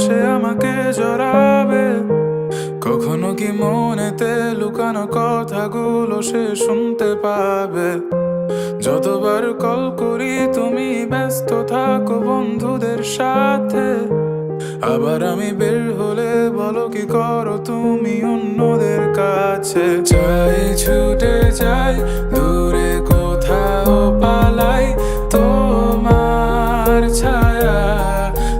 সে আমাকে জড়াবে। কখনো কি মনেতে লুকানো কথাগুলো সে শুনতে পাবে? যতবার কল করি তুমি ব্যস্ত থাকো বন্ধুদের সাথে, আবার আমি বের হলে বলো কি করো তুমি অন্যদের কাছে। চাই ছুটে যাই দূরে কোথাও পালাই, তোমার ছায়া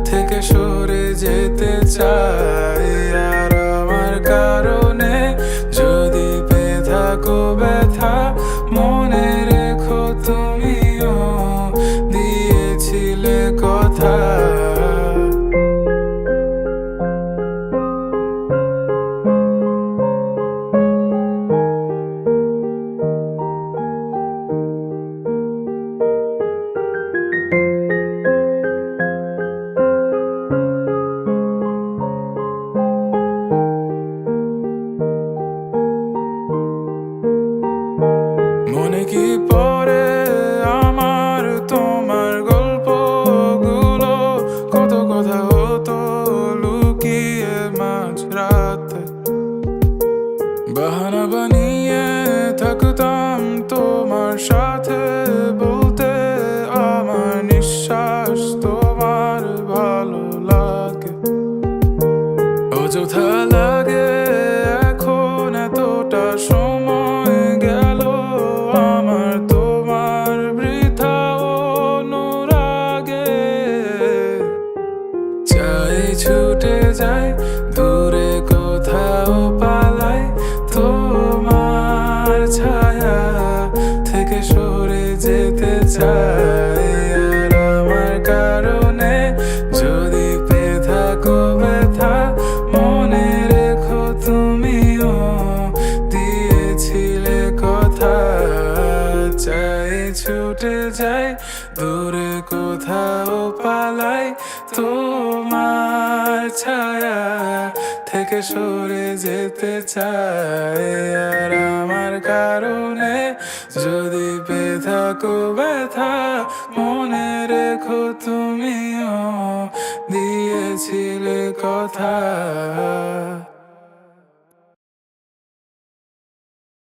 থেকে সরে যেতে চাই। আর আমার কারণে যদি পেয়ে থাকো ব্যথা, মনে রেখো তুমিও দিয়েছিলে কথা। মনে কি পড়ে আমার তোমার গল্পগুলো, কত কথা হতো লুকিয়ে মাঝরাতে। বাহানা বানিয়ে থাকতাম তোমার সাথে, বলতে আমার নিঃশ্বাস তোমার ভালো লাগে। অযথা লাগে এখন এতটা সময় গেল আমার তোমার বৃথা অনুরাগে। চাই ছুটে যাই দূরে কোথাও পালাই, তোমার ছায়া থেকে সরে যেতে চাই। আর আমার কারণে যদি পেয়ে থাকো ব্যথা, মনে রেখো তুমিও দিয়েছিলে কথা। চাই ছুটে যাই দূরে কোথাও পালাই, তোমার ছায়া থেকে সরে যেতে চাই। আর আমার কারণে যদি পেয়ে থাকো ব্যথা, মনে রেখো তুমিও দিয়েছিলে কথা।